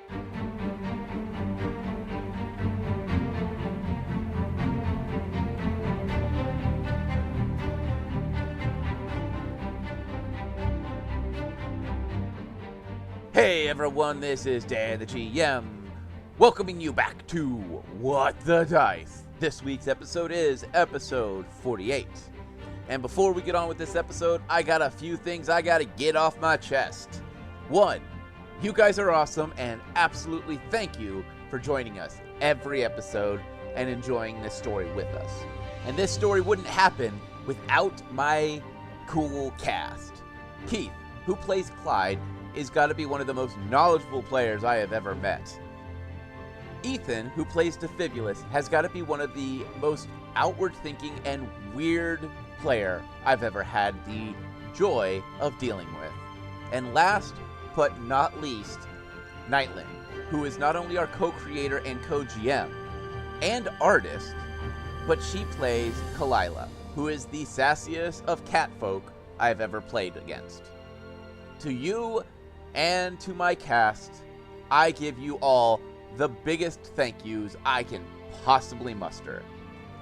Hey everyone, this is Dan the GM, welcoming you back to What the Dice. This week's episode is episode 48. And before we get on with this episode, I got a few things I gotta get off my chest. One, you guys are awesome, and absolutely thank you for joining us every episode and enjoying this story with us. And this story wouldn't happen without my cool cast. Keith, who plays Clyde, is got to be one of the most knowledgeable players I have ever met. Ethan, who plays Defibulus, has got to be one of the most outward-thinking and weird player I've ever had the joy of dealing with. And last but not least, Nightling, who is not only our co-creator and co-GM and artist, but she plays Kalila, who is the sassiest of catfolk I've ever played against. To you and to my cast, I give you all the biggest thank yous I can possibly muster.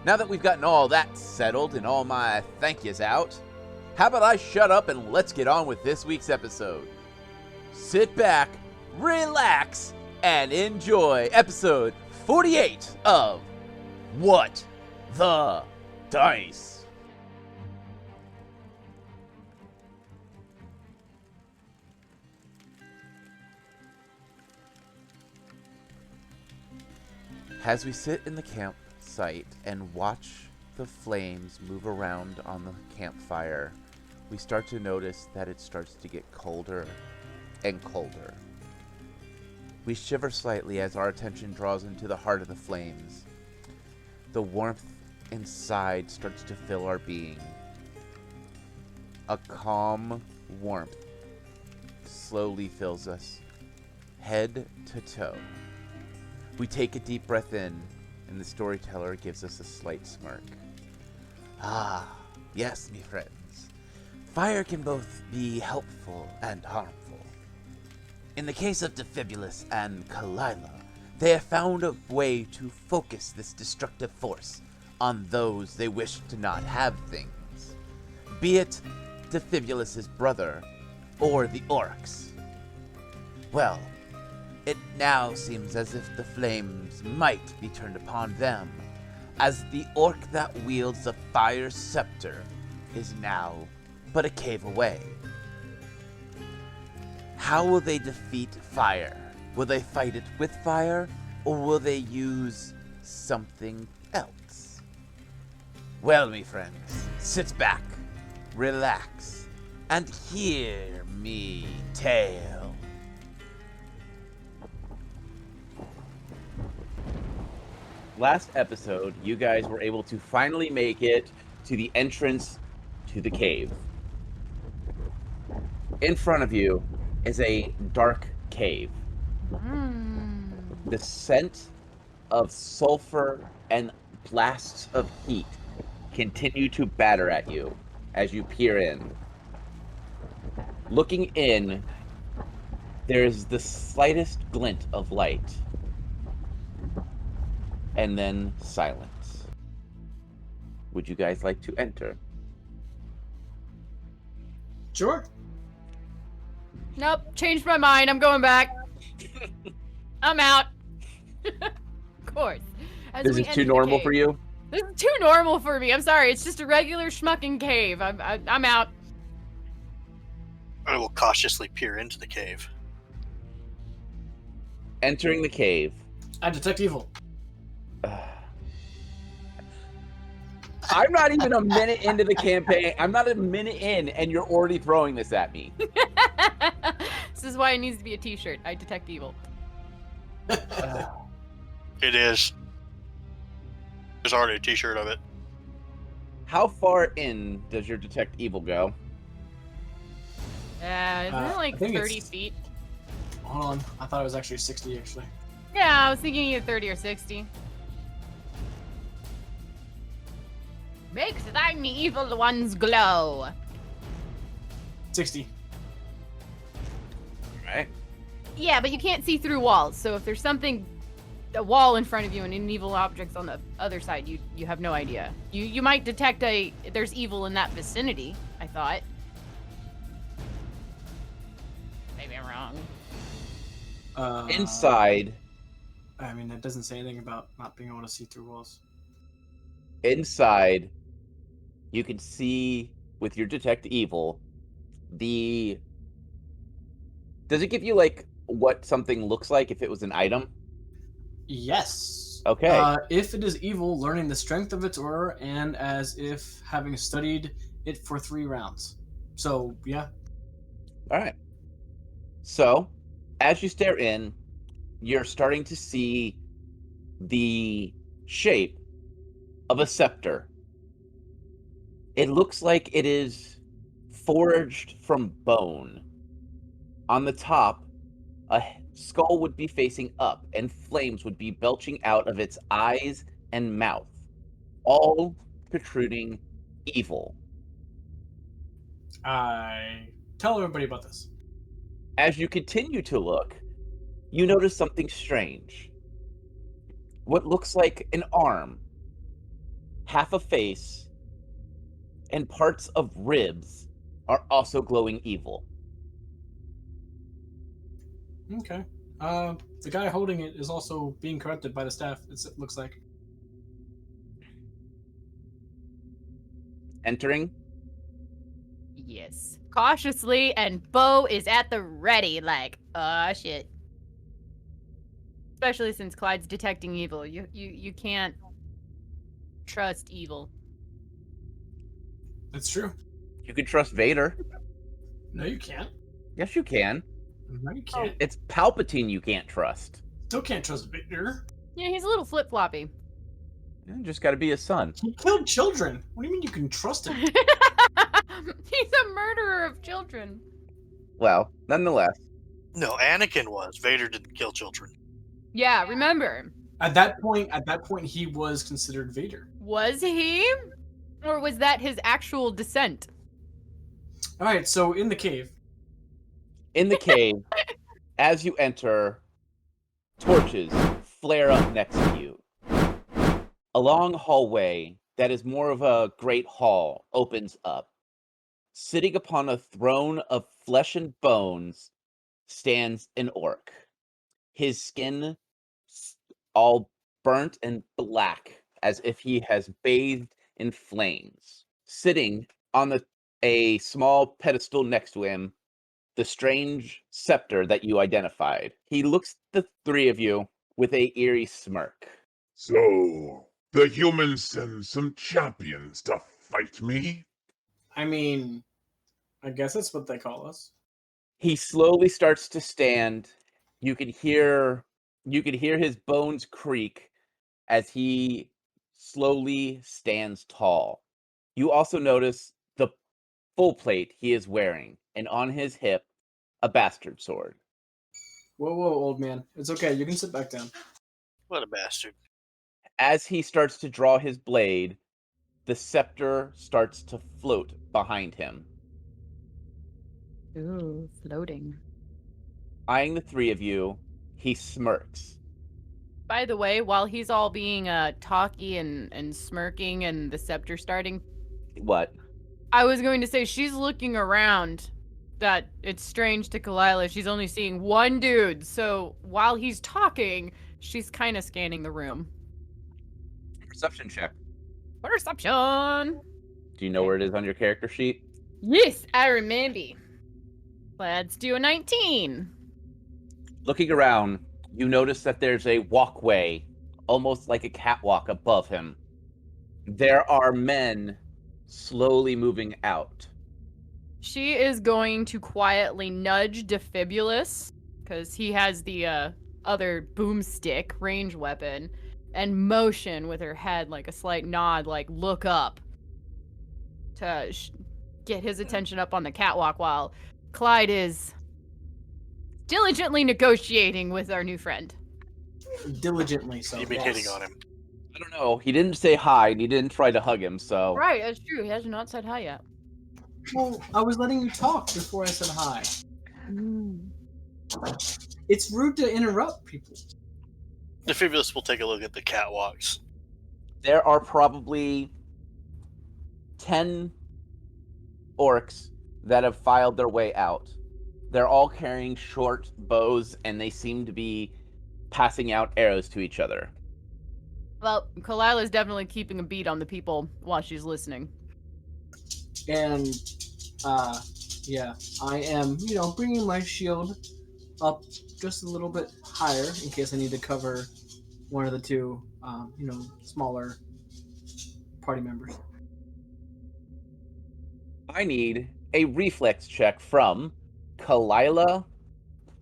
Now that we've gotten all that settled and all my thank yous out, how about I shut up and let's get on with this week's episode. Sit back, relax, and enjoy episode 48 of What the Dice. As we sit in the campsite and watch the flames move around on the campfire, we start to notice that it starts to get colder and colder. We shiver slightly as our attention draws into the heart of the flames. The warmth inside starts to fill our being. A calm warmth slowly fills us, head to toe. We take a deep breath in, and the storyteller gives us a slight smirk. Ah, yes, me friends. Fire can both be helpful and harmful. In the case of Defibulus and Kalila, they have found a way to focus this destructive force on those they wish to not have things. Be it Defibulus's brother or the orcs. Well, it now seems as if the flames might be turned upon them, as the orc that wields the fire scepter is now but a cave away. How will they defeat fire? Will they fight it with fire, or will they use something else? Well, me friends, sit back, relax, and hear me tale. Last episode, you guys were able to finally make it to the entrance to the cave. In front of you is a dark cave. The scent of sulfur and blasts of heat continue to batter at you as you peer in. Looking in, there is the slightest glint of light. And then silence. Would you guys like to enter? Sure. Nope, changed my mind. I'm going back. I'm out. Of course. This is too normal for you? This is too normal for me. I'm sorry. It's just a regular schmucking cave. I'm out. I will cautiously peer into the cave. Entering the cave. I detect evil. I'm not even a minute into the campaign. I'm not a minute in, and you're already throwing this at me. This is why it needs to be a t-shirt. I detect evil. It is. There's already a t-shirt of it. How far in does your detect evil go? Isn't it like 30 feet? Hold on. I thought it was actually 60, actually. Yeah, I was thinking either 30 or 60. Makes thine evil ones glow. 60. Alright. Yeah, but you can't see through walls. So if there's a wall in front of you and an evil object's on the other side, you have no idea. You might detect there's evil in that vicinity, I thought. Maybe I'm wrong. Inside, I mean, that doesn't say anything about not being able to see through walls. inside, you can see with your detect evil does it give you like what something looks like if it was an item? Yes. Okay. If it is evil, learning the strength of its aura, and as if having studied it for 3 rounds. So, yeah. All right. So, as you stare in, you're starting to see the shape of a scepter. It looks like it is forged from bone. On the top, a skull would be facing up, and flames would be belching out of its eyes and mouth, all protruding evil. I tell everybody about this. As you continue to look, you notice something strange. What looks like an arm, half a face, and parts of ribs are also glowing evil. Okay. The guy holding it is also being corrupted by the staff, it looks like. Entering, Yes. Cautiously, and Bo is at the ready, like, shit. Especially since Clyde's detecting evil. You can't trust evil. That's true. you can trust Vader. No, you can't. Yes, you can. No, you can't. It's Palpatine you can't trust. Still can't trust Victor. Yeah, he's a little flip-floppy. You just got to be his son. He killed children. What do you mean you can trust him? He's a murderer of children. Well, nonetheless, No, Anakin was. Vader didn't kill children. Yeah, remember. At that point, he was considered Vader. Was he? Or was that his actual descent? All right, so in the cave. in the cave, as you enter, torches flare up next to you. A long hallway that is more of a great hall opens up. Sitting upon a throne of flesh and bones stands an orc. His skin all burnt and black, as if he has bathed in flames. Sitting on a small pedestal next to him, the strange scepter that you identified. He looks at the three of you with a eerie smirk. So, the humans send some champions to fight me? I mean, I guess that's what they call us. He slowly starts to stand. You can hear his bones creak as he slowly stands tall. You also notice the full plate he is wearing, and on his hip, a bastard sword. Whoa, old man. It's okay. You can sit back down. What a bastard. As he starts to draw his blade, the scepter starts to float behind him. Ooh, floating. Eyeing the three of you, he smirks. By the way, while he's all being talky and smirking and the scepter starting, What? I was going to say she's looking around. That it's strange to Kalila. She's only seeing one dude. So while he's talking, she's kind of scanning the room. Perception check. Perception. Do you know where it is on your character sheet? Yes, I remember. Let's do a 19. Looking around, you notice that there's a walkway, almost like a catwalk above him. There are men slowly moving out. She is going to quietly nudge Defibulus, because he has the other boomstick range weapon, and motion with her head like a slight nod, like look up, to get his attention up on the catwalk while Clyde is diligently negotiating with our new friend. Diligently, so. You've been hitting on him. I don't know. He didn't say hi, and he didn't try to hug him, so... Right, that's true. He has not said hi yet. Well, I was letting you talk before I said hi. It's rude to interrupt people. Defibulous will take a look at the catwalks. There are probably 10 orcs that have filed their way out. They're all carrying short bows, and they seem to be passing out arrows to each other. Well, Kalila's definitely keeping a beat on the people while she's listening. And, yeah, I am, bringing my shield up just a little bit higher in case I need to cover one of the two, smaller party members. I need a reflex check from Kalila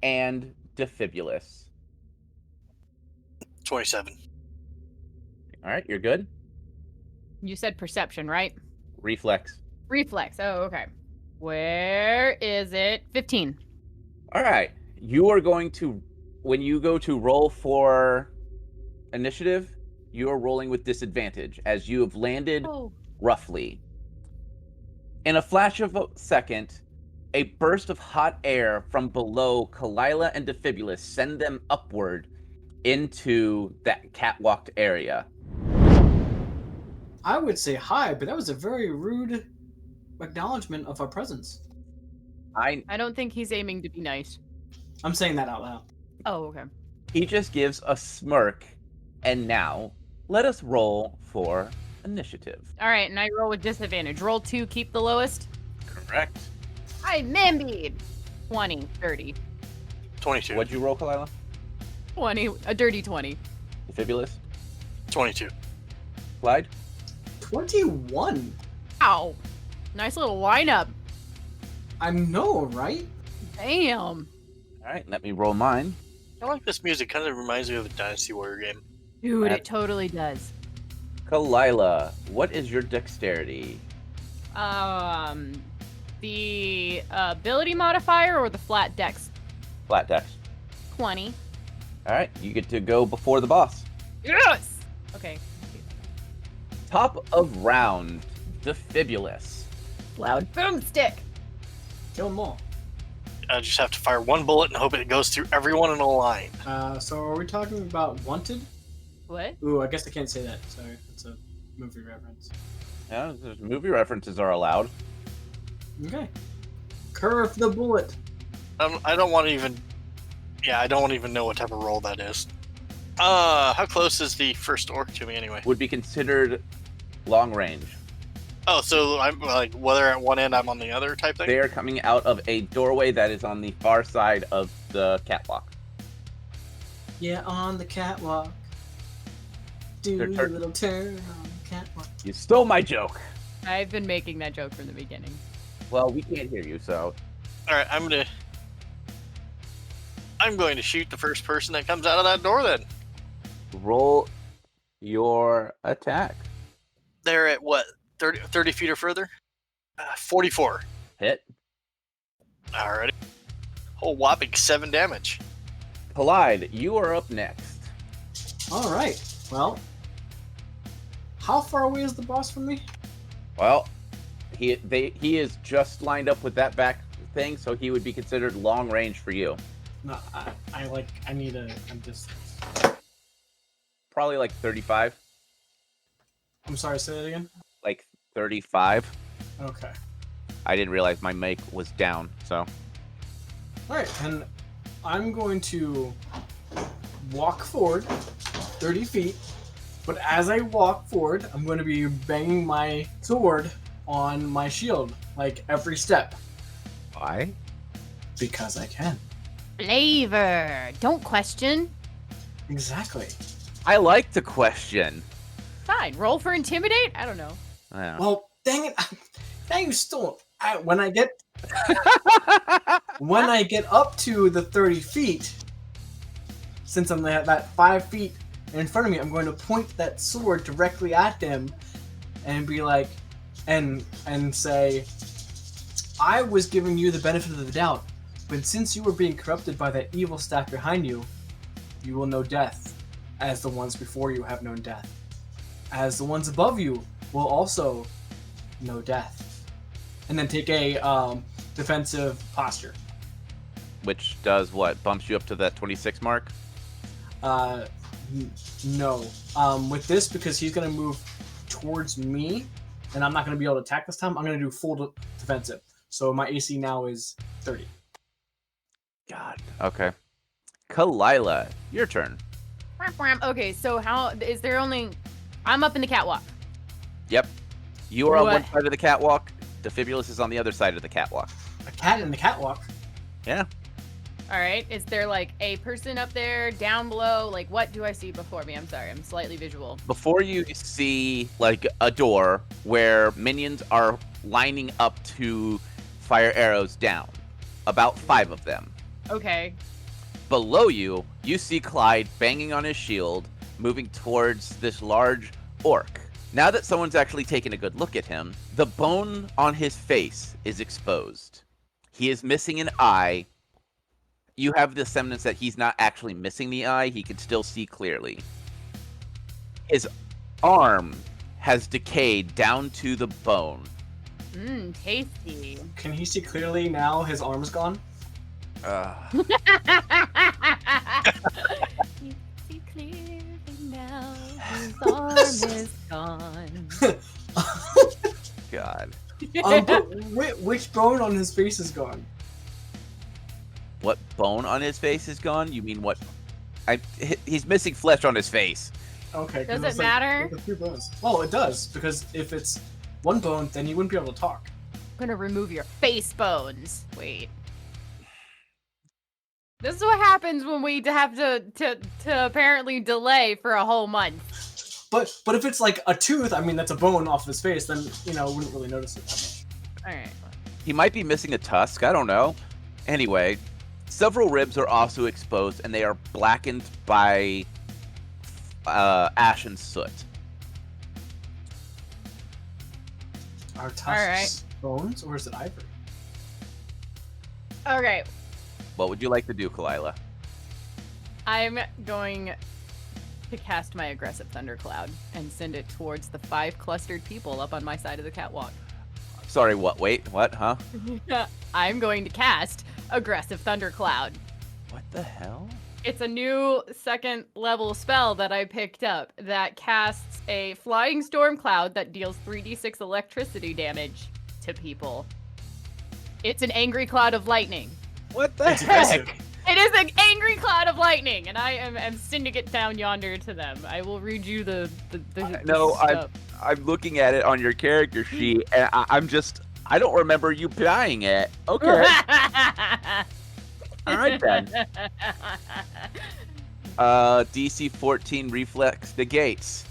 and Defibulous. 27. All right, you're good. You said perception, right? Reflex. Reflex. Oh, okay. Where is it? 15. All right. You are going to, when you go to roll for initiative, you are rolling with disadvantage as you have landed roughly. In a flash of a second, a burst of hot air from below Kalila and Defibulous send them upward into that catwalked area. I would say hi, but that was a very rude acknowledgement of our presence. I don't think he's aiming to be nice. I'm saying that out loud. Oh, okay. He just gives a smirk, and now let us roll for initiative. All right, and I roll with disadvantage. Roll 2, keep the lowest. Correct. I mambied. 20, 30. 22. What'd you roll, Kalila? 20, a dirty 20. Defibulous? 22. Clyde? 21. Ow. Nice little lineup. I know, right? Damn. All right, let me roll mine. I like this music. Kind of reminds me of a Dynasty Warrior game. Dude, it totally does. Kalila, what is your dexterity? The ability modifier or the flat dex? Flat dex. 20. All right, you get to go before the boss. Yes! Okay. Top of round, Defibulous. Loud boomstick. Kill them all. I just have to fire one bullet and hope it goes through everyone in a line. So are we talking about Wanted? What? Ooh, I guess I can't say that. Sorry, it's a movie reference. Yeah, movie references are allowed. Okay. Curve the bullet. I don't want to even... Yeah, I don't even know what type of roll that is. How close is the first orc to me anyway? Would be considered long range. Oh, so I'm like, whether at one end I'm on the other type thing? They are coming out of a doorway that is on the far side of the catwalk. Yeah, on the catwalk. Do a little turn on the catwalk. You stole my joke. I've been making that joke from the beginning. Well, we can't hear you, so... Alright, I'm going to shoot the first person that comes out of that door then. Roll your attack. They're at what? 30 feet or further? 44. Hit. Alrighty. Whole whopping 7 damage. Collide, you are up next. All right. Well, how far away is the boss from me? Well, he is just lined up with that back thing, so he would be considered long range for you. No, I need a distance. Probably like 35. I'm sorry, say that again? Like 35. Okay. I didn't realize my mic was down, so... Alright, and I'm going to walk forward 30 feet, but as I walk forward, I'm going to be banging my sword on my shield, like every step. Why? Because I can. Flavor. Don't question. Exactly. I like to question. Fine. Roll for intimidate? I don't know. Yeah. Well, dang it. Now you stole it. When I get up to the 30 feet, since I'm at that 5 feet in front of me, I'm going to point that sword directly at them and be like, and say, I was giving you the benefit of the doubt, but since you were being corrupted by that evil staff behind you, you will know death, as the ones before you have known death. As the ones above you will also know death. And then take a defensive posture. which does what? Bumps you up to that 26 mark? No. With this, because he's gonna move towards me, and I'm not gonna be able to attack this time. I'm gonna do full defensive. So my AC now is 30. God. Okay. Kalila, your turn. Okay, so how is there only? I'm up in the catwalk. Yep. You are on What? one side of the catwalk. Defibulous is on the other side of the catwalk. A cat in the catwalk. Yeah. All right, is there like a person up there, down below? Like, what do I see before me? I'm sorry, I'm slightly visual. Before you see like a door where minions are lining up to fire arrows down. About 5 of them. Okay. Below you, you see Clyde banging on his shield, moving towards this large orc. Now that someone's actually taken a good look at him, the bone on his face is exposed. He is missing an eye. You have the semblance that he's not actually missing the eye. He can still see clearly. His arm has decayed down to the bone. Tasty. Can he see clearly now? His arm's gone. See clearly now, his arm is gone. God. But which bone on his face is gone? What bone on his face is gone? You mean what? He's missing flesh on his face. Okay. 'cause Does it it's like, matter? there's a few bones. Well, it does, because if it's one bone, then you wouldn't be able to talk. I'm gonna remove your face bones. Wait. This is what happens when we have to apparently delay for a whole month. But if it's like a tooth, I mean, that's a bone off his face, then, wouldn't really notice it that much. All right. He might be missing a tusk. I don't know. Anyway, several ribs are also exposed, and they are blackened by ash and soot. Are tusks Alright. bones, or is it ivory? Okay. What would you like to do, Kalila? I'm going to cast my aggressive thundercloud and send it towards the 5 clustered people up on my side of the catwalk. Sorry, what? Wait, what? Huh? I'm going to cast aggressive thundercloud. What the hell? It's a new 2nd level spell that I picked up that casts a flying storm cloud that deals 3d6 electricity damage to people. It's an angry cloud of lightning. What the It's aggressive. heck? It is an angry cloud of lightning, and I am sending it down yonder to them. I will read you the No, stuff. I'm looking at it on your character sheet, and I don't remember you buying it. Okay. All right then. DC 14 reflex negates.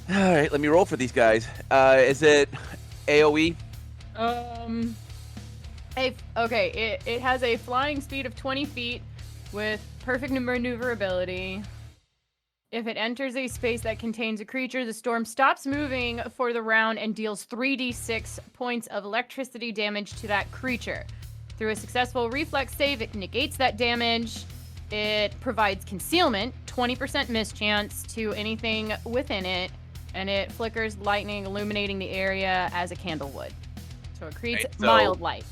All right, let me roll for these guys. Is it AOE? It has a flying speed of 20 feet with perfect maneuverability. If it enters a space that contains a creature, the storm stops moving for the round and deals 3d6 points of electricity damage to that creature. Through a successful reflex save, it negates that damage. It provides concealment, 20% mischance to anything within it, and it flickers lightning, illuminating the area as a candle would. So it creates Right, so- mild light.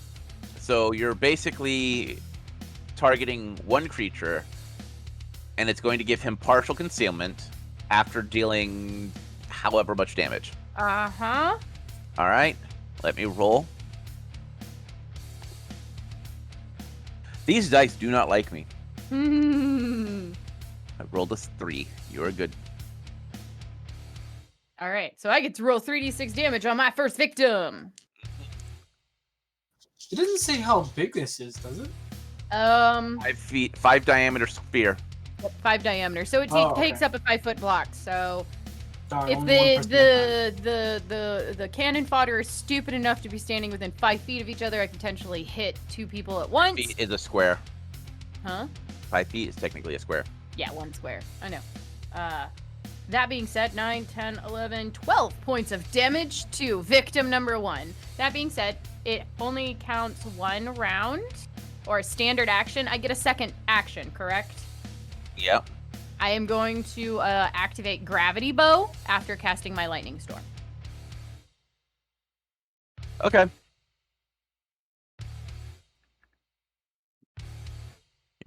So you're basically targeting one creature, and it's going to give him partial concealment after dealing however much damage. Uh-huh. All right, let me roll. These dice do not like me. I rolled a 3. You are good. All right, so I get to roll 3d6 damage on my first victim. It doesn't say how big this is, does it? 5 feet, 5 diameter sphere. 5 diameter. So it takes okay. up a 5-foot block. So Darn, if only one person the cannon fodder is stupid enough to be standing within 5 feet of each other, I can potentially hit 2 people at once. Feet is a square. Huh? 5 feet is technically a square. Yeah, 1 square. I know. That being said, 9, 10, 11, 12 points of damage to victim number 1. That being said, it only counts 1 round or a standard action. I get a second action, correct? Yep. I am going to activate Gravity Bow after casting my Lightning Storm. Okay.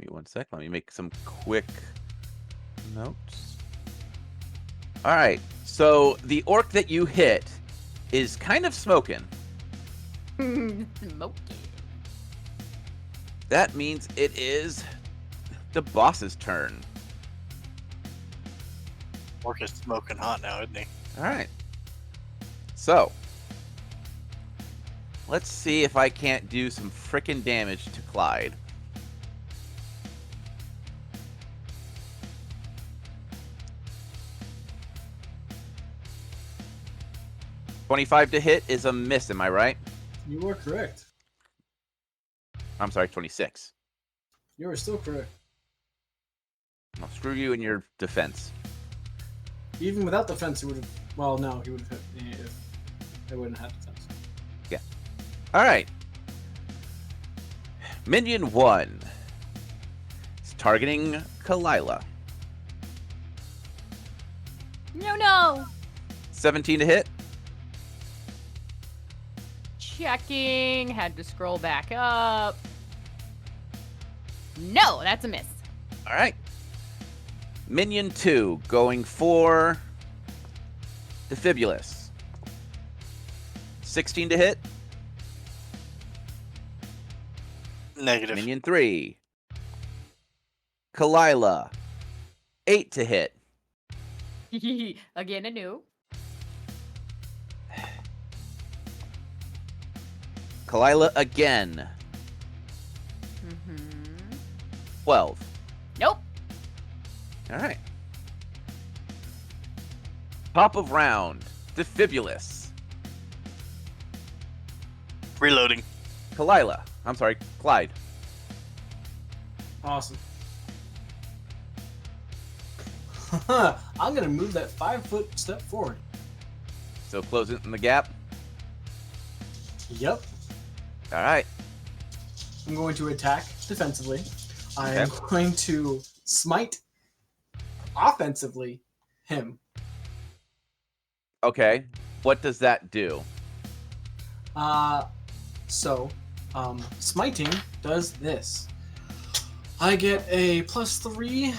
me one sec. Let me make some quick notes. All right. So the orc that you hit is kind of smoking. Smoking. That means it is the boss's turn. Orc is smoking hot now, isn't he? All right. So, let's see if I can't do some frickin' damage to Clyde. $25 to hit is a miss, am I right? You are correct. I'm sorry, 26. You are still correct. I'll screw you in your defense. Even without defense, he would have. Well, no, he would have hit me if they wouldn't have defense. All right. Minion 1 is targeting Kalila. No. 17 to hit. Checking. Had to scroll back up. No, that's a miss. All right. Minion 2 going for Defibulous. 16 to hit. Negative. Minion 3. Kalila. 8 to hit. Again, a no. Kalila again. 12. Nope. All right. Top of round. Defibulous. Reloading. Kalila. I'm sorry, Clyde. Awesome. I'm gonna move that 5-foot step forward. So close it in the gap. Yep. All right. I'm going to attack defensively. I'm Okay. going to smite offensively him. Okay. What does that do? So, smiting does this. I get a +3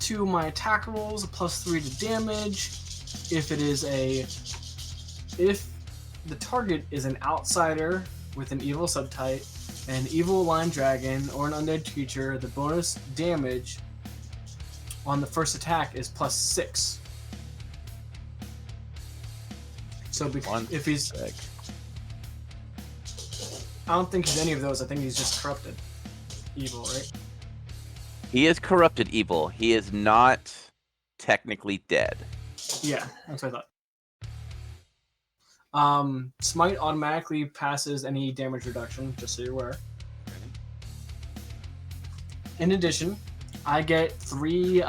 to my attack rolls, a +3 to damage. If the target is an outsider with an evil subtype, an evil line dragon, or an undead creature, the bonus damage on the first attack is +6. So if he's, Sec. I don't think he's any of those. I think he's just corrupted evil, right? He is corrupted evil. He is not technically dead. Yeah, that's what I thought. Smite automatically passes any damage reduction, just so you're aware. In addition, I get 3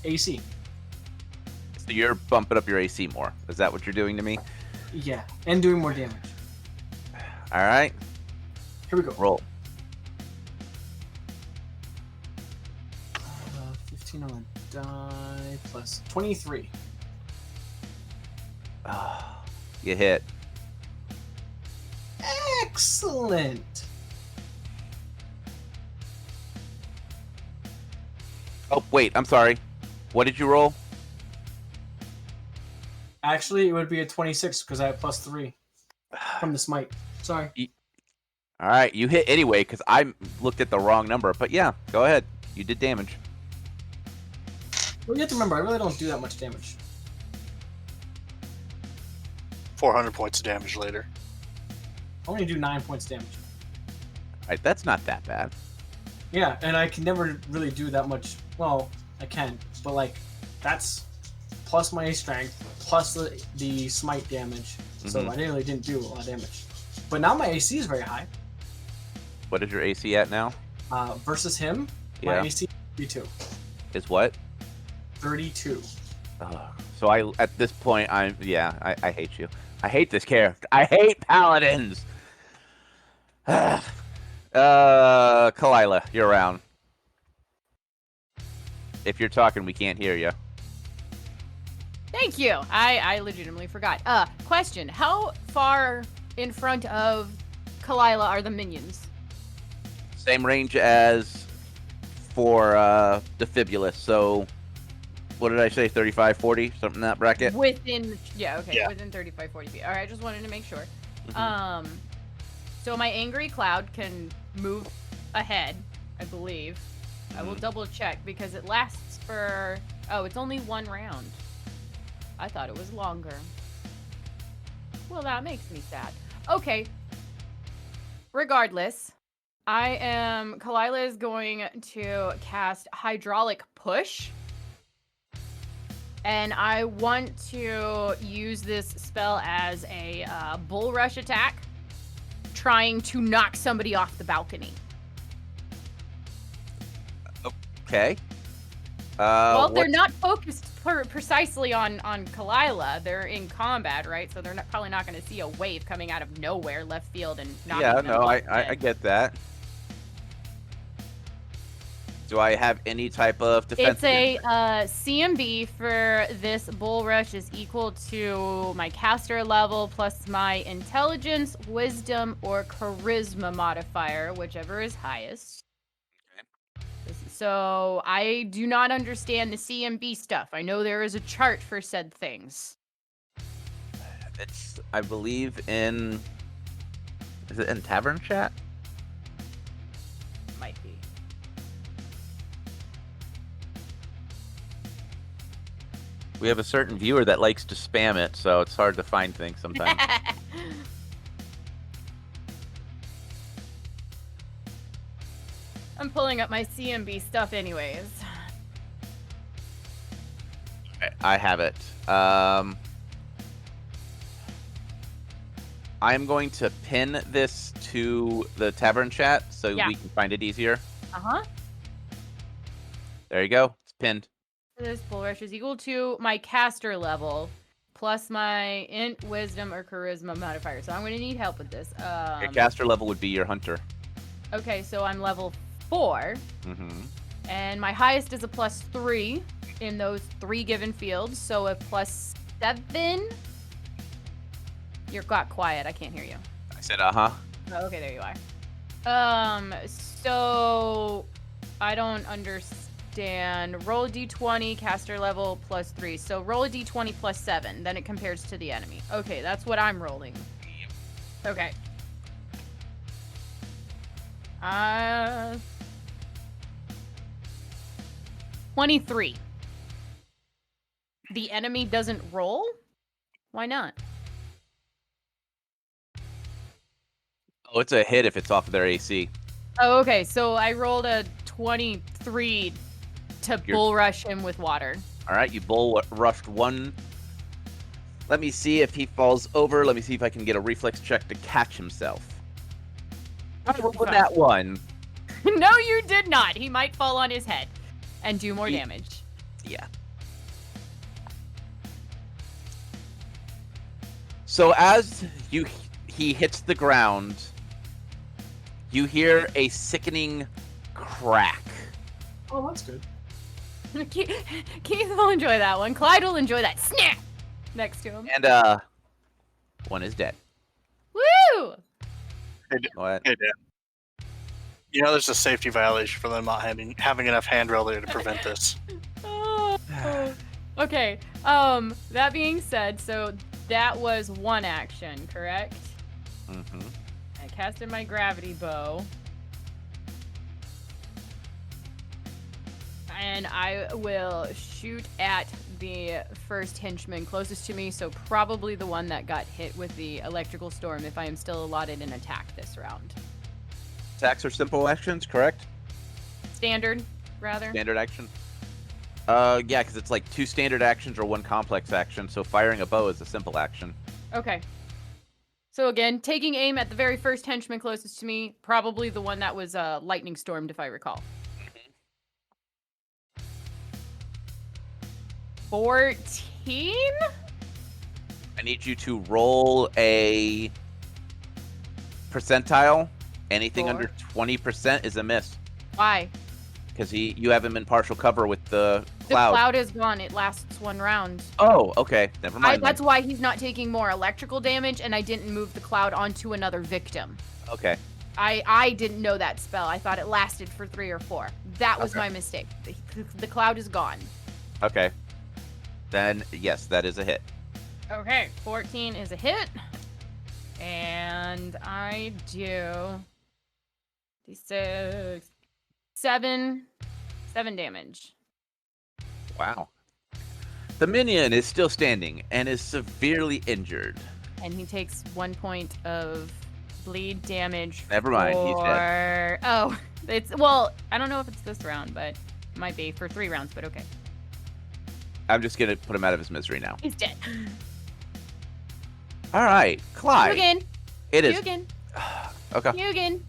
AC. So you're bumping up your AC more. Is that what you're doing to me? Yeah, and doing more damage. All right. Here we go. Roll. 15 on the die plus 23. You hit. Excellent. Oh, wait. I'm sorry. What did you roll? Actually, it would be a 26 because I have +3 from the smite. Sorry. All right. You hit anyway because I looked at the wrong number. But yeah, go ahead. You did damage. Well, you have to remember, I really don't do that much damage. 400 points of damage later. I only do 9 points damage. All right. That's not that bad. Yeah, and I can never really do that much. Well, I can, but like, that's plus my strength, plus the smite damage. So I really didn't do a lot of damage. But now my AC is very high. What is your AC at now? Versus him, my Yeah. AC is 32. Is what? 32. So at this point, I hate you. I hate this character. I hate paladins. Kalila, you're around. If you're talking, we can't hear you. Thank you. I legitimately forgot. Question. How far in front of Kalila are the minions? Same range as for Defibulous. So, what did I say? 35, 40, something in that bracket. Within, Yeah. within 35, 40 feet. All right, just wanted to make sure. Mhm. So my angry cloud can move ahead, I believe. I will Mhm. double check because it lasts for. Oh, it's only 1 round. I thought it was longer. Well, that makes me sad. Okay. Regardless, Kalila is going to cast Hydraulic Push. And I want to use this spell as a bull rush attack, trying to knock somebody off the balcony. Okay. Well, they're what's- not focused precisely on Kalila. They're in combat, right? So they're probably not going to see a wave coming out of nowhere, left field, and knocking Yeah, them no, off I the bed. get that. Do I have any type of defense? It's a CMB for this bull rush is equal to my caster level plus my intelligence, wisdom, or charisma modifier, whichever is highest. So I do not understand the CMB stuff. I know there is a chart for said things. It's, I believe, in. Is it in Tavern Chat? Might be. We have a certain viewer that likes to spam it, so it's hard to find things sometimes. I'm pulling up my CMB stuff anyways. I have it. I'm going to pin this to the Tavern Chat so Yeah. we can find it easier. Uh-huh. There you go. It's pinned. This bull rush is equal to my caster level plus my int, wisdom, or charisma modifier. So I'm going to need help with this. Your caster level would be your hunter. Okay, so I'm level 4, Mm-hmm. and my highest is a +3 in those 3 given fields. So a +7. You got quiet. I can't hear you. I said, uh-huh. Oh, okay, there you are. So I don't understand. Roll a d20, caster level +3. So roll a d20 +7. Then it compares to the enemy. Okay, that's what I'm rolling. Okay. 23. The enemy doesn't roll? Why not? Oh, it's a hit if it's off of their AC. Oh, okay. So I rolled a 23 to bull rush him with water. All right, you bull rushed one. Let me see if he falls over. Let me see if I can get a reflex check to catch himself. I rolled Fine. that one. No, you did not. He might fall on his head and do more Ye- damage. Yeah. So as he hits the ground, you hear a sickening crack. Oh, that's good. Keith will enjoy that one. Clyde will enjoy that snap next to him. And one is dead. Woo! What? Hey, Dan. You know, there's a safety violation for them not having enough handrail there to prevent this. Oh. Okay. That being said, so that was one action, correct? Mm-hmm. I casted my gravity bow. And I will shoot at the first henchman closest to me, so probably the one that got hit with the electrical storm if I am still allotted an attack this round. Attacks are simple actions, correct? Standard, rather. Standard action. Yeah, because it's like 2 standard actions or 1 complex action. So firing a bow is a simple action. Okay. So again, taking aim at the very first henchman closest to me, probably the one that was lightning stormed, if I recall. 14? I need you to roll a percentile. Anything Four. under 20% is a miss. Why? Because you have him in partial cover with the The cloud. cloud is gone. It lasts 1 round. Oh, okay. Never mind. That's why he's not taking more electrical damage, and I didn't move the cloud onto another victim. Okay. I didn't know that spell. I thought it lasted for 3 or 4. That was Okay. my mistake. The cloud is gone. Okay. Then, yes, that is a hit. Okay, 14 is a hit. And I do d6, 7 damage. Wow. The minion is still standing and is severely injured. And he takes 1 point of bleed damage. Never mind, he's dead. Oh, well, I don't know if it's this round, but it might be for 3 rounds, but okay. I'm just gonna put him out of his misery now. He's dead. All right, Clyde. You again. It is. You again. Okay. You again.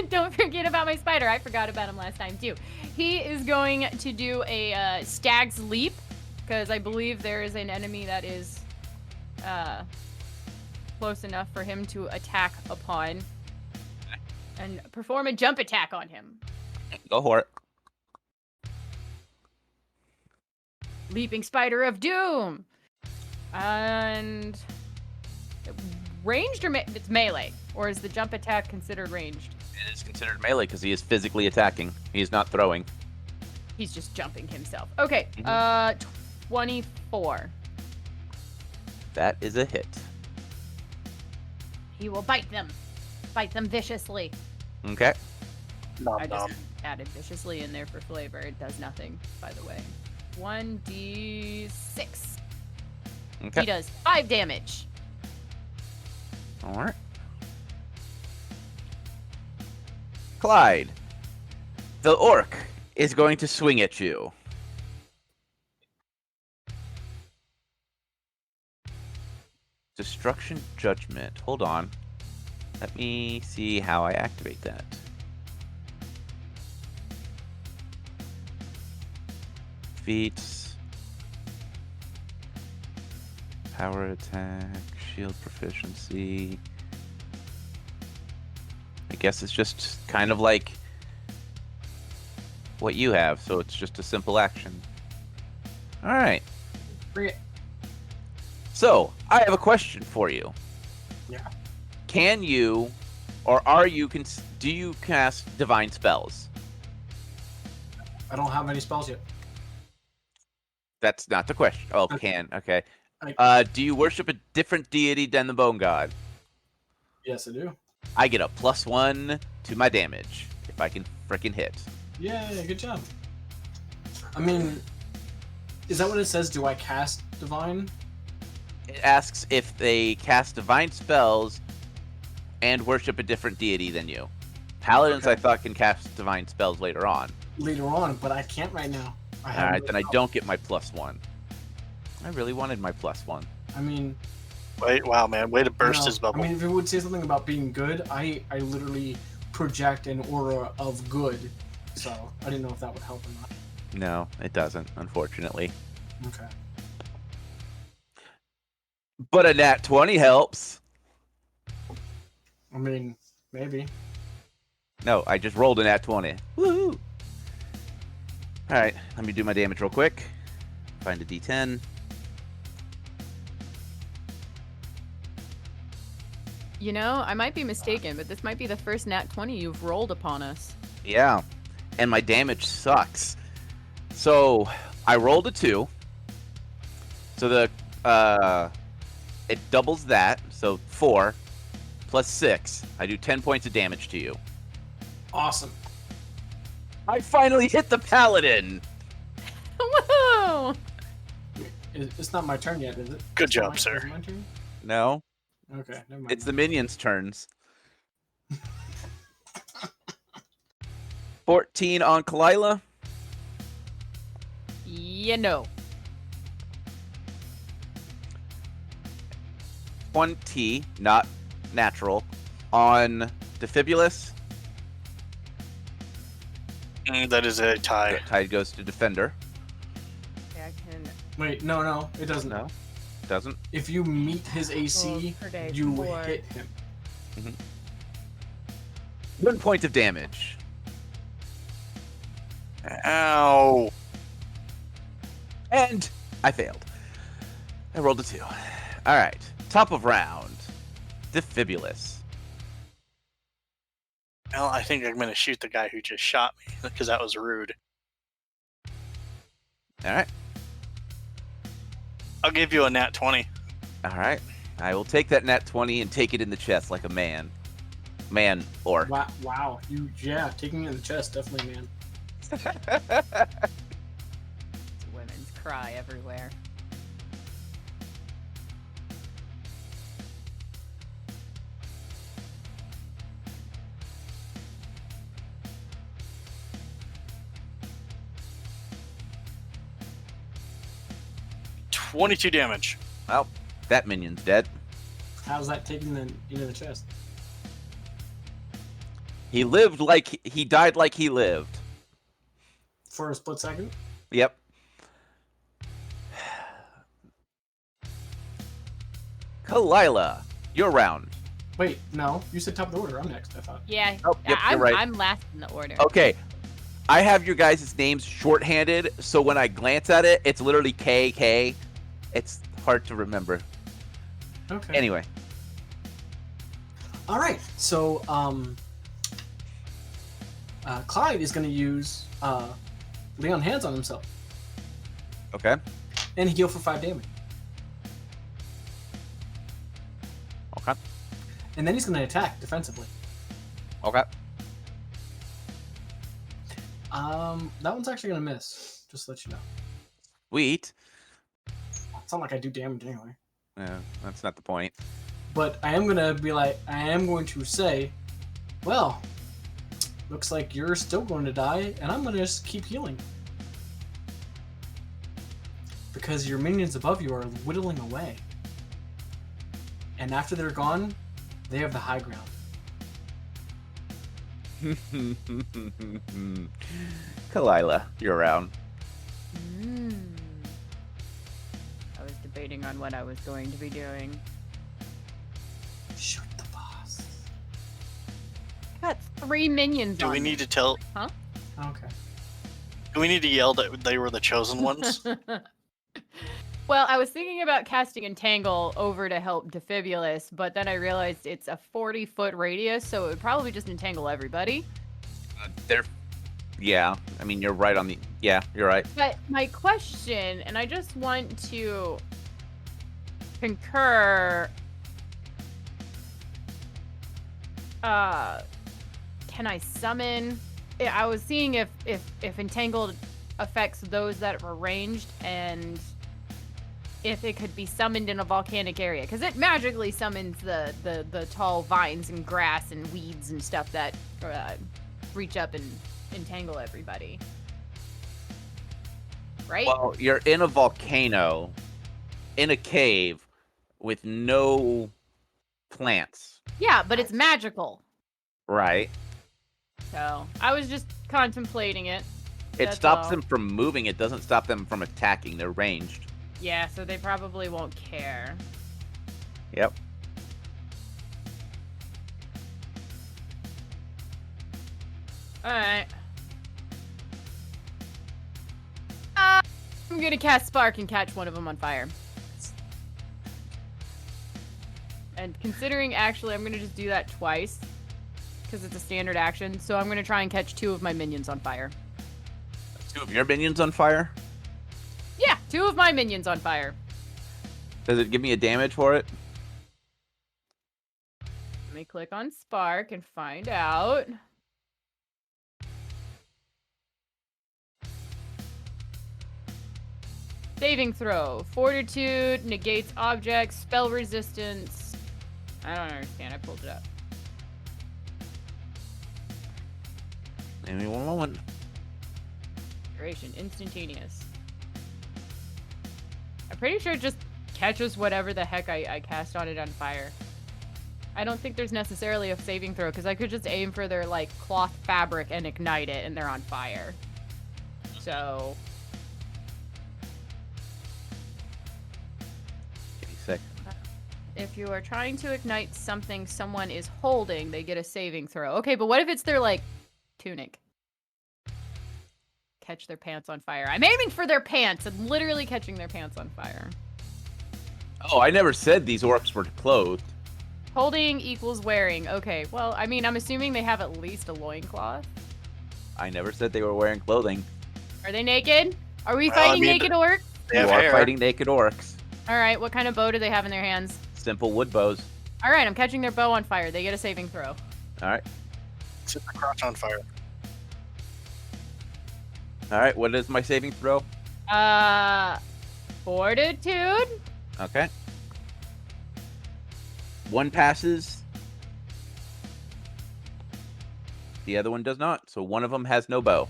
Don't forget about my spider. I forgot about him last time, too. He is going to do a stag's leap, because I believe there is an enemy that is close enough for him to attack upon and perform a jump attack on him. Go for it. Leaping Spider of Doom. And ranged or it's melee? Or is the jump attack considered ranged? It is considered melee because he is physically attacking. He is not throwing. He's just jumping himself. Okay, 24. That is a hit. He will bite them. Bite them viciously. Okay. Nom I nom. just added viciously in there for flavor. It does nothing, by the way. 1d6. Okay. He does 5 damage. All right. Clyde, the orc is going to swing at you. Destruction Judgment. Hold on. Let me see how I activate that. Feats. Power attack. Shield proficiency. I guess it's just kind of like what you have, so it's just a simple action. Alright. Bring it. So, I have a question for you. Yeah. Can you, or are you, do you cast divine spells? I don't have any spells yet. That's not the question. Oh, Okay. can. Okay. I- Do you worship a different deity than the bone god? Yes, I do. I get a +1 to my damage if I can frickin' hit. Yeah, good job. I mean, is that what it says? Do I cast divine? It asks if they cast divine spells and worship a different deity than you. Paladins, Okay. I thought, can cast divine spells later on. Later on, but I can't right now. I have Alright, no then I spell. don't get my +1. I really wanted my +1. I mean, Wait, wow, man. Way to I burst know. his bubble. I mean, if it would say something about being good, I literally project an aura of good. So I didn't know if that would help or not. No, it doesn't, unfortunately. Okay. But a nat 20 helps. I mean, maybe. No, I just rolled a nat 20. Woohoo! Alright, let me do my damage real quick. Find a d10. You know, I might be mistaken, but this might be the first nat 20 you've rolled upon us. Yeah, and my damage sucks. So, I rolled a 2. So it doubles that, so 4 plus 6. I do 10 points of damage to you. Awesome. I finally hit the paladin! Woohoo! It's not my turn yet, is it? Good It's not job, my- sir. is it my turn? No, Okay, never mind. it's the minions' turns. 14 on Kalila. You know. 20, not natural, on Defibulus. That is a tie. Tide goes to Defender. Okay, I can Wait, no, it doesn't. No, doesn't. If you meet his AC, per day, you 4. hit him. 1 point of damage. Ow. And I failed. I rolled a 2. Alright, top of round. Defibulus. Well, I think I'm gonna shoot the guy who just shot me because that was rude. All right. I'll give you a nat 20. All right. I will take that nat 20 and take it in the chest like a man. Man orc. Wow. Taking it in the chest, definitely, man. It's women's cry everywhere. $22 damage. Well, that minion's dead. How's that taking the into the chest? He died like he lived. For a split second? Yep. Kalila, your round. Wait, no. You said top of the order. I'm next, I thought. Yeah, Oh, yep, you're right. I'm last in the order. Okay. I have your guys' names shorthanded, so when I glance at it, it's literally KK. It's hard to remember. Okay. Anyway. All right. So, Clyde is going to use lay on hands on himself Okay. and heal for 5 damage. Okay. And then he's going to attack defensively. Okay. That one's actually going to miss. Just to let you know. Sweet. It's not like I do damage anyway. Yeah, that's not the point. But I am going to say, well, looks like you're still going to die, and I'm going to just keep healing. Because your minions above you are whittling away. And after they're gone, they have the high ground. Kalila, you're around. I was debating on what I was going to be doing. Shoot the boss. Got 3 minions Do on we me. need to tell? Okay. Do we need to yell that they were the chosen ones? Well, I was thinking about casting Entangle over to help Defibulus, but then I realized it's a 40-foot radius, so it would probably just entangle everybody. Yeah, I mean, you're right on the... Yeah, you're right. But my question, and I just want to concur, can I summon... I was seeing if Entangled affects those that are ranged, and if it could be summoned in a volcanic area, because it magically summons the tall vines and grass and weeds and stuff that reach up and entangle everybody. Right? Well, you're in a volcano, in a cave, with no plants. Yeah, but it's magical. Right. So I was just contemplating it. It That's stops all. them from moving. It doesn't stop them from attacking. They're ranged. Yeah, so they probably won't care. Yep. Alright. I'm gonna cast Spark and catch one of them on fire. And considering, actually, I'm gonna just do that twice. Because it's a standard action. So I'm gonna try and catch 2 of my minions on fire. 2 of your minions on fire? Yeah, 2 of my minions on fire. Does it give me a damage for it? Let me click on Spark and find out. Saving throw. Fortitude, negates objects, spell resistance. I don't understand. I pulled it up. Give me one moment. Duration, instantaneous. I'm pretty sure it just catches whatever the heck I cast on it on fire. I don't think there's necessarily a saving throw, because I could just aim for their, like, cloth fabric and ignite it, and they're on fire. So... Give me a sec. if you are trying to ignite something someone is holding, they get a saving throw. Okay, but what if it's their, like, tunic? Catch their pants on fire. I'm aiming for their pants. I'm literally catching their pants on fire. Oh, I never said these orcs were clothed. Holding equals wearing. Okay, well, I mean, I'm assuming they have at least a loincloth. I never said they were wearing clothing. Are they naked? Are we Well, I fighting mean, naked orcs? They You have are hair. fighting naked orcs. All right, what kind of bow do they have in their hands? Simple wood bows. All right, I'm catching their bow on fire. They get a saving throw. All right. Set the crotch on fire. All right. What is my saving throw? Fortitude? Okay. One passes. The other one does not. So one of them has no bow.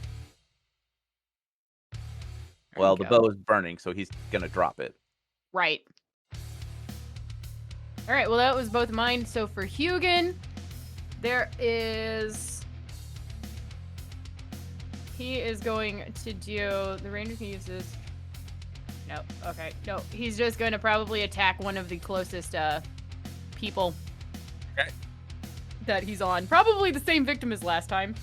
Well, the bow is burning, so he's going to drop it. Right. All right, well, that was both mine. So for Hugin, there is... He is going to do... The ranger can use this. No, okay. No, he's just going to probably attack one of the closest people. Okay. That he's on. Probably the same victim as last time.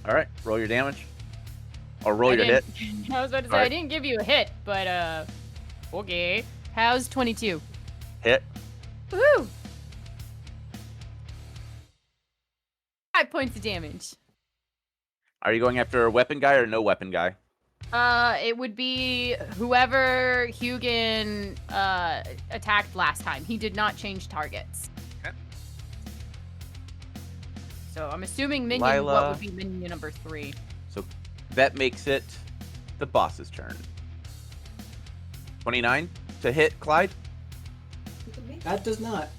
All right. Roll your damage. Or roll your hit. I was about to say, Alright. I didn't give you a hit, but, okay. How's 22? Hit. Woohoo! 5 points of damage. Are you going after a weapon guy or no weapon guy? It would be whoever Hugin, attacked last time. He did not change targets. Okay. So I'm assuming minion, Lila. what would be minion number 3? So that makes it the boss's turn. 29 to hit Clyde. That does not.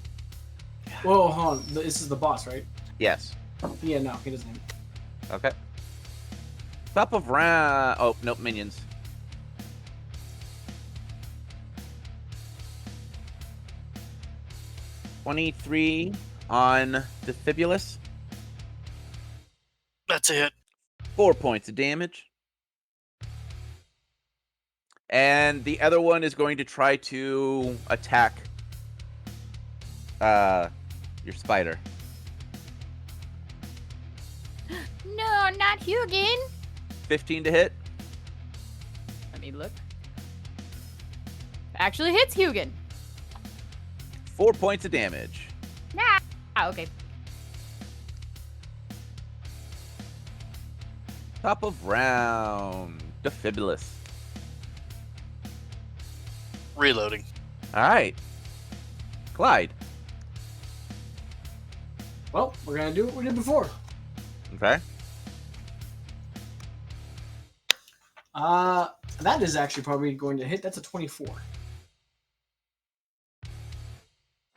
Whoa, hold on. This is the boss, right? Yes. Yeah, no, he doesn't. Okay. Top of round. Oh, nope, minions. $23 on Defibulous. That's it. 4 points of damage. And the other one is going to try to attack your spider. No, not Hugin! 15 to hit. Let me look. Actually hits Hugin. 4 points of damage. Ah, okay. Top of round. Defibulous. Reloading. All right. Clyde. Well, we're gonna do what we did before. Okay. That is actually probably going to hit. That's a 24.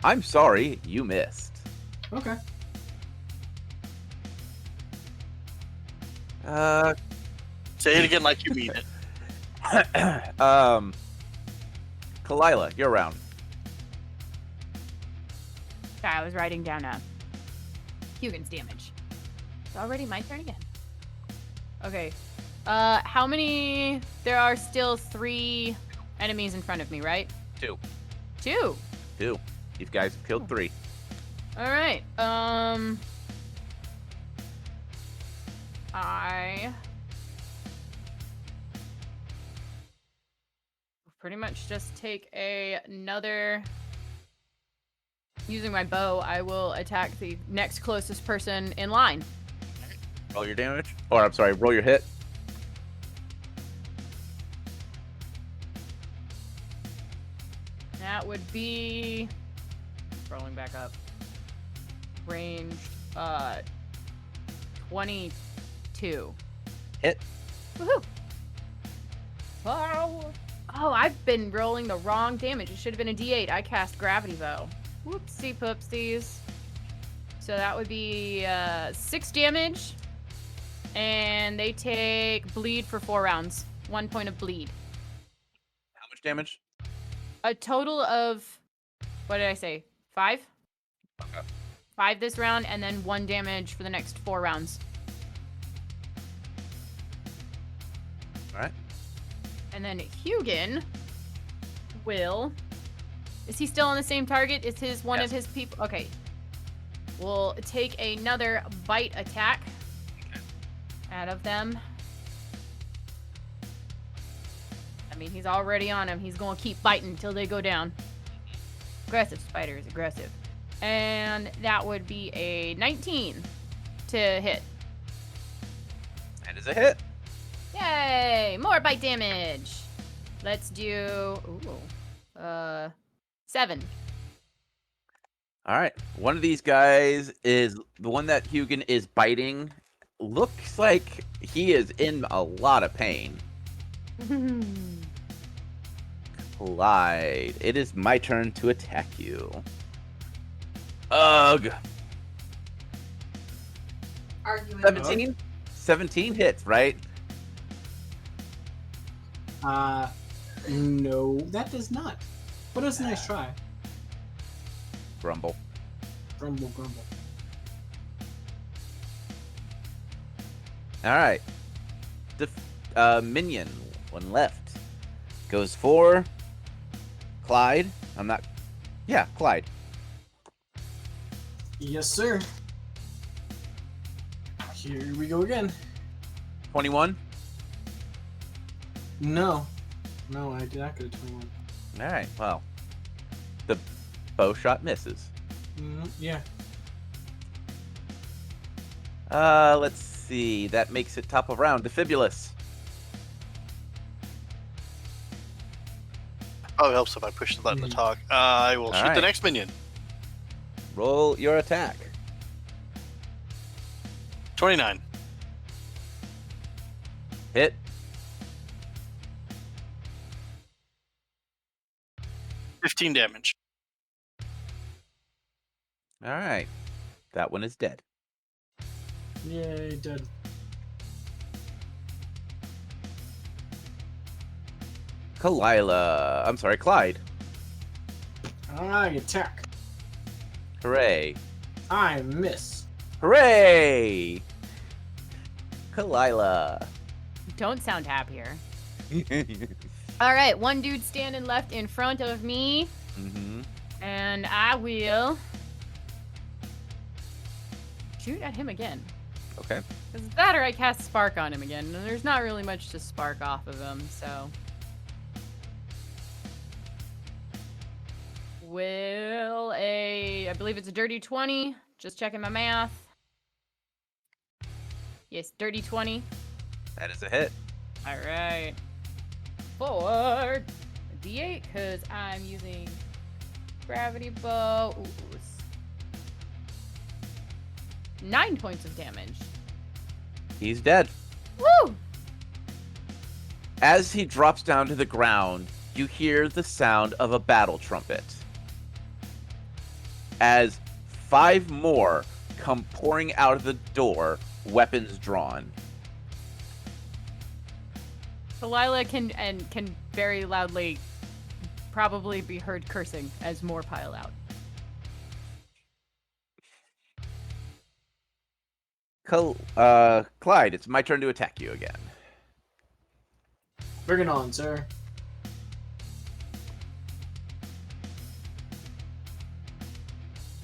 I'm sorry, you missed. Okay. Say it again like you mean it. Kalila, you're around. Sorry, I was writing down Hugin's damage. It's already my turn again. Okay. How many? There are still 3 enemies in front of me, right? 2. 2. 2. You guys have killed 3. All right. I pretty much just take another. Using my bow, I will attack the next closest person in line. Roll your damage. Or, I'm sorry, roll your hit. That would be scrolling back up. Ranged 22. Hit. Woohoo! Oh, I've been rolling the wrong damage. It should have been a D8. I cast Gravity Bow. Whoopsie poopsies. So that would be 6 damage. And they take bleed for 4 rounds. 1 point of bleed. How much damage? A total of, what did I say? 5? Okay. 5 this round, and then 1 damage for the next 4 rounds. Alright. And then Hugin will... Is he still on the same target? Is his one of his people? Okay. We'll take another bite attack out of them. mean, he's already on him. He's going to keep biting until they go down. Aggressive spider is aggressive. And that would be a 19 to hit. That is a hit. Yay! More bite damage. Let's do 7. All right. One of these guys is the one that Hugin is biting. Looks like he is in a lot of pain. Clyde, it is my turn to attack you. Ugh. Arguing. 17? 17 hits, right? No, that does not. But it's a nice try. Grumble. Grumble, grumble. All right. Minion, one left. Goes for Clyde. Clyde. Yes, sir. Here we go again. 21. No, I did not get a 21. All right. Well, the bow shot misses. Yeah. Let's see. That makes it top of round. Defibulous. Probably helps if I push the button to talk. I will shoot the right. next minion. Roll your attack. 29. Hit. $15 damage. All right. That one is dead. Yay, dead. Clyde. I attack. Hooray. I miss. Hooray! Kalila. Don't sound happier. All right, one dude standing left in front of me. Mm-hmm. And I will shoot at him again. Okay. Because it's that or I cast Spark on him again. And there's not really much to spark off of him, so. I believe it's a dirty 20. Just checking my math. Yes, dirty 20. That is a hit. All right. Forward. A D8, because I'm using gravity bow. Ooh, 9 points of damage. He's dead. Woo! As he drops down to the ground, you hear the sound of a battle trumpet. As 5 more come pouring out of the door, weapons drawn. Delilah can very loudly probably be heard cursing as more pile out. Clyde, it's my turn to attack you again. Bring it on, sir.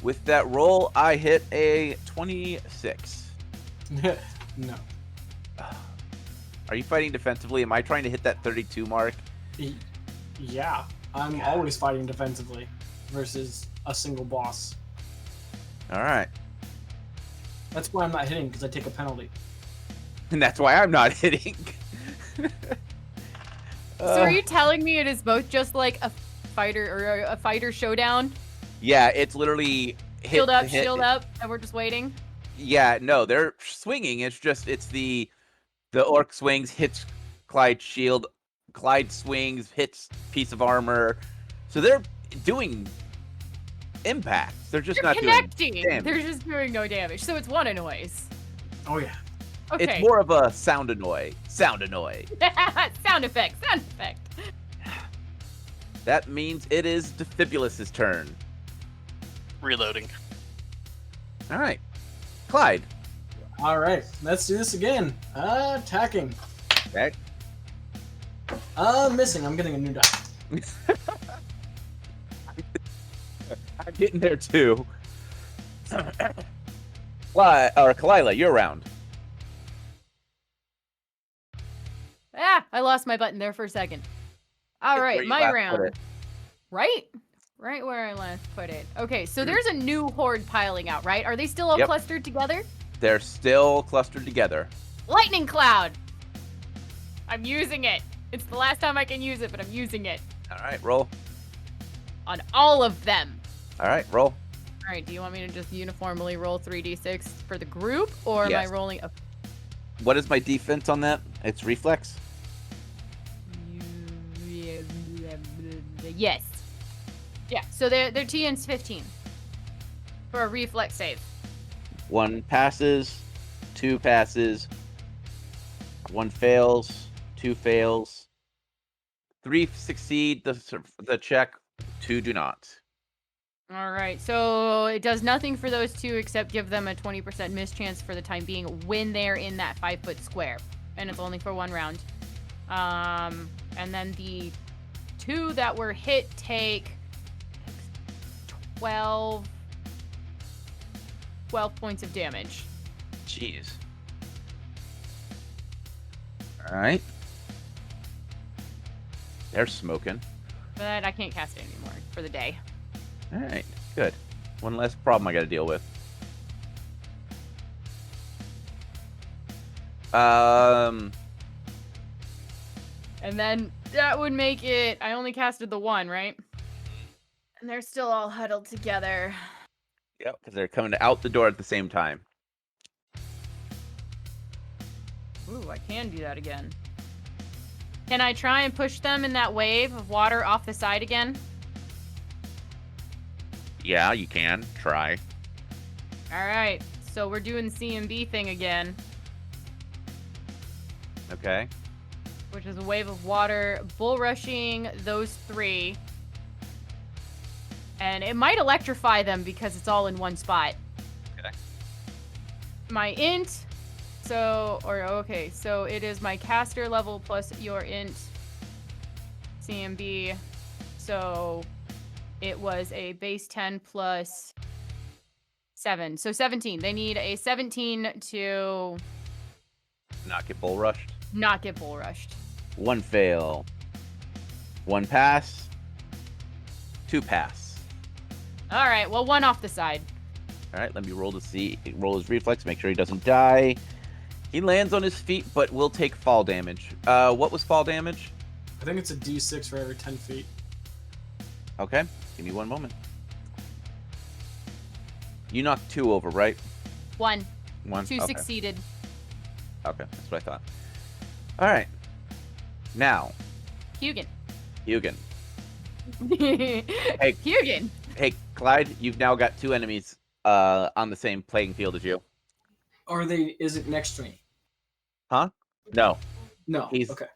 With that roll, I hit a 26. No. Are you fighting defensively? Am I trying to hit that 32 mark? Yeah, I'm always fighting defensively versus a single boss. All right. That's why I'm not hitting, because I take a penalty. And that's why I'm not hitting. So are you telling me it is both just like a fighter showdown? Yeah, it's literally Shield up, and we're just waiting? Yeah, no, they're swinging. It's the orc swings, hits Clyde's shield. Clyde swings, hits piece of armor. So they're doing impacts. They're just not connecting. doing damage. They're just doing no damage. So it's one noise. Oh yeah. Okay. It's more of a sound annoy. Sound annoy. Sound effect. That means it is Defibulous' turn. Reloading. All right. Clyde. All right, let's do this again. Attacking. Okay. Missing. I'm getting a new die. I'm getting there too. Kalila, you're around. I lost my button there for a second. All It's where right, you my last put round. it. Right where I last put it. Okay, so there's a new horde piling out, right? Are they still all Yep. clustered together? They're still clustered together. Lightning cloud. I'm using it. It's the last time I can use it, but I'm using it All right, roll. on all of them. All right, roll. All right, do you want me to just uniformly roll 3d6 for the group, or am I Yes. rolling a... What is my defense on that? It's reflex. Yes. Yeah, so their TN's 15 for a reflex save. 1 passes, 2 passes, 1 fails, 2 fails, 3 succeed the check, 2 do not. All right, so it does nothing for those 2 except give them a 20% mischance for the time being when they're in that 5-foot square, and it's only for 1 round. And then the 2 that were hit take 12 points of damage. Jeez. All right. They're smoking. But I can't cast it anymore for the day. All right, good. One less problem I got to deal with. And then that would make it... I only casted the 1, right? And they're still all huddled together. Yep, because they're coming out the door at the same time. Ooh, I can do that again. Can I try and push them in that wave of water off the side again? Yeah, you can try. All right, so we're doing CMB thing again, Okay. which is a wave of water bull rushing those 3. And it might electrify them because it's all in one spot. Okay. My int, so it is my caster level plus your int CMB. So it was a base 10 plus 7. So 17. They need a 17 to Not get bull rushed. not get bull rushed. 1 fail. 1 pass. 2 pass. All right, well, 1 off the side. All right, let me roll his reflex, make sure he doesn't die. He lands on his feet, but will take fall damage. What was fall damage? I think it's a D6 for every 10 feet. Okay, give me 1 moment. You knocked 2 over, right? 1. 1. 2 okay. succeeded. Okay, that's what I thought. All right. Now, Hugin. Hugin. Hey. Hugin. Hey, Clyde, you've now got 2 enemies on the same playing field as you. Is it next to me? Huh? No. No. He's- Okay.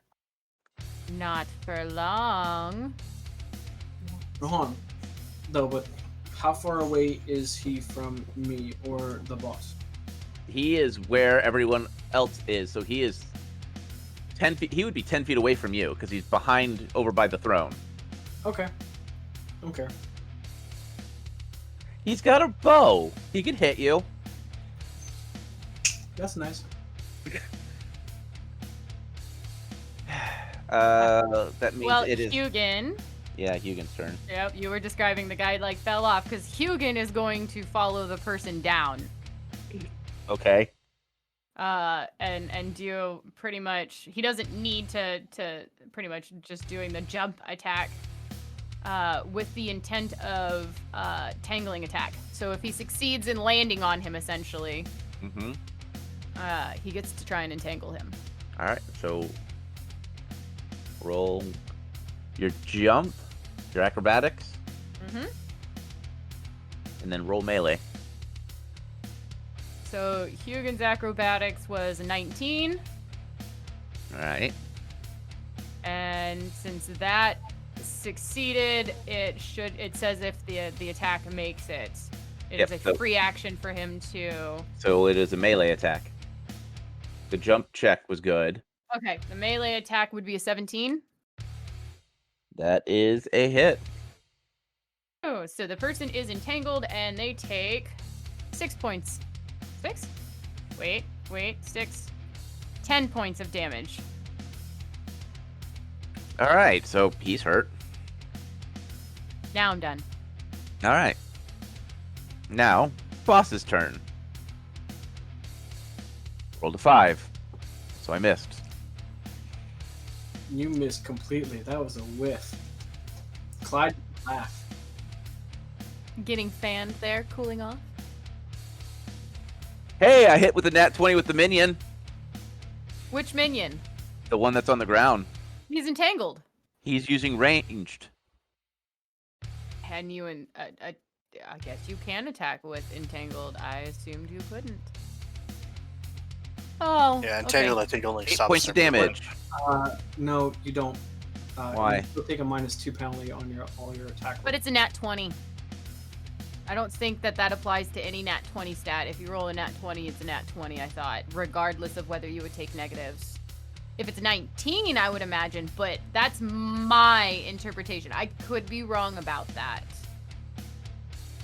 Not for long. Hold on. No, but how far away is he from me or the boss? He is where everyone else is, so he is 10 feet. He would be 10 feet away from you because he's behind over by the throne. Okay. Okay. He's got a bow. He can hit you. That's nice. That means Well, it is. Hugin. Yeah, Hugin's turn. Yep, you were describing the guy like fell off because Hugin is going to follow the person down. Okay. And do pretty much. He doesn't need to pretty much just doing the jump attack. With the intent of tangling attack. So if he succeeds in landing on him, essentially, Mm-hmm. he gets to try and entangle him. All right. So roll your jump, your acrobatics, Mm-hmm. and then roll melee. So Hugin's acrobatics was a 19, All right. and since that succeeded, it says if the attack makes it. It is Yep, a so- free action for him to. So it is a melee attack. The jump check was good. Okay, the melee attack would be a 17. That is a hit. Oh, so the person is entangled and they take 6 points. 6? Wait, 6. 10 points of damage. All right, so he's hurt. Now I'm done. All right. Now, boss's turn. Rolled a 5, so I missed. You missed completely. That was a whiff. Clyde laugh. Getting fanned there, cooling off. Hey, I hit with a nat 20 with the minion. Which minion? The one that's on the ground. He's entangled. He's using ranged. And you I guess you can attack with entangled. I assumed you couldn't. Oh. Yeah, entangled. Okay. I think only 8 stops points of certain damage. No, you don't. Why? You still take a -2 penalty on all your attack. But it's a nat 20. I don't think that applies to any nat 20 stat. If you roll a nat 20, it's a nat 20, I thought, regardless of whether you would take negatives. If it's a 19, I would imagine, but that's my interpretation. I could be wrong about that.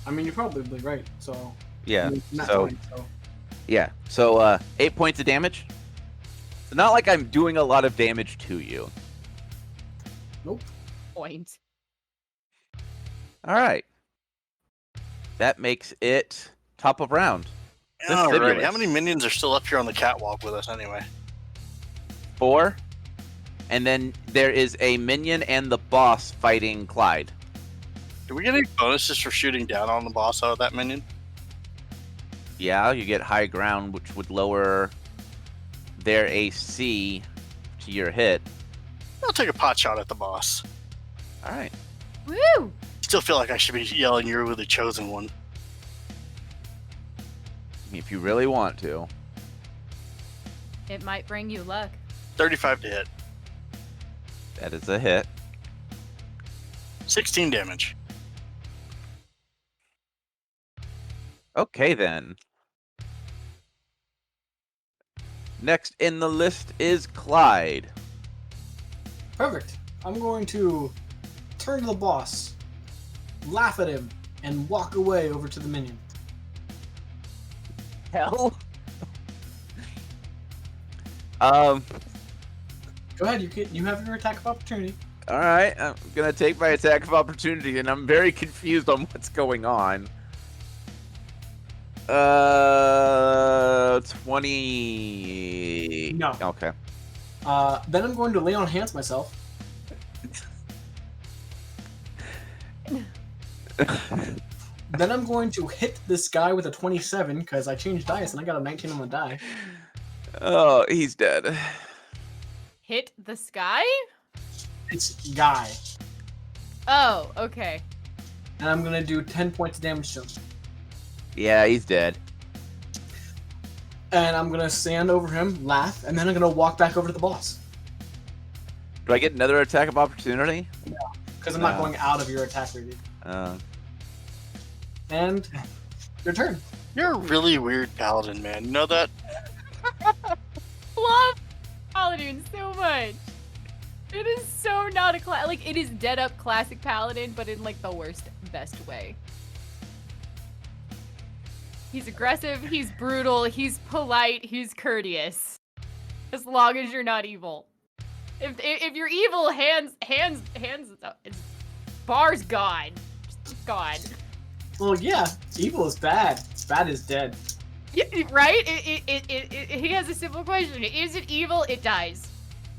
I mean, you're probably right. So Yeah. I mean, not So 20, so. yeah. So 8 points of damage. It's not like I'm doing a lot of damage to you. Nope. Point. All right. That makes it top of round. All right. Fabulous. How many minions are still up here on the catwalk with us anyway? 4. And then there is a minion and the boss fighting Clyde. Do we get any bonuses for shooting down on the boss out of that minion? Yeah, you get high ground, which would lower their AC to your hit. I'll take a pot shot at the boss. All right. Woo! Still feel like I should be yelling, "You're the chosen one." If you really want to. It might bring you luck. 35 to hit. That is a hit. 16 damage. Okay, then. Next in the list is Clyde. Perfect. I'm going to turn to the boss, laugh at him, and walk away over to the minion. Hell? Go ahead. You have your attack of opportunity. All right. I'm going to take my attack of opportunity, and I'm very confused on what's going on. 20. No. Okay. Then I'm going to lay on hands myself. Then I'm going to hit this guy with a 27 because I changed dice and I got a 19 on the die. Oh, he's dead. Hit the sky? It's guy. Oh, okay. And I'm going to do 10 points of damage to him. Yeah, he's dead. And I'm going to stand over him, laugh, and then I'm going to walk back over to the boss. Do I get another attack of opportunity? Because I'm not No. going out of your attack radius. And your turn. You're a really weird paladin, man. You know that? Love Paladin so much. It is so not a like it is dead up classic Paladin, but in like the worst, best way. He's aggressive, he's brutal, he's polite, he's courteous. As long as you're not evil. If you're evil, hands, it's bar's gone. Just gone. Well, yeah, evil is bad. Bad is dead. Yeah, right? He has a simple question. Is it evil? It dies.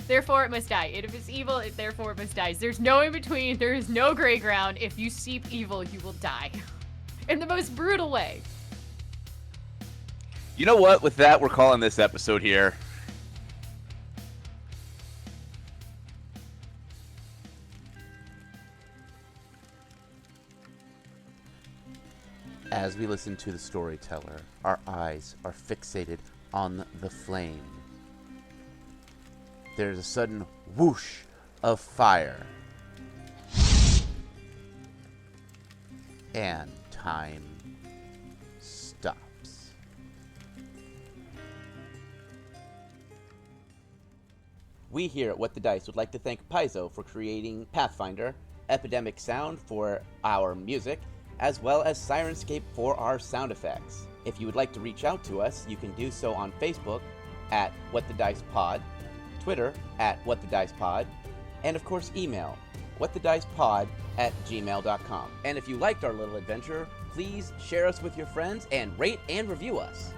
Therefore, it must die. And if it's evil, therefore it must die. There's no in between. There is no gray ground. If you seep evil, you will die. In the most brutal way. You know what? With that, we're calling this episode here. As we listen to the storyteller, our eyes are fixated on the flame. There's a sudden whoosh of fire. And time stops. We here at What the Dice would like to thank Paizo for creating Pathfinder, Epidemic Sound for our music, as well as Sirenscape for our sound effects. If you would like to reach out to us, you can do so on Facebook at What the Dice Pod, Twitter at What the Dice Pod, And of course, email whatthedicepod@gmail.com. And if you liked our little adventure, please share us with your friends and rate and review us.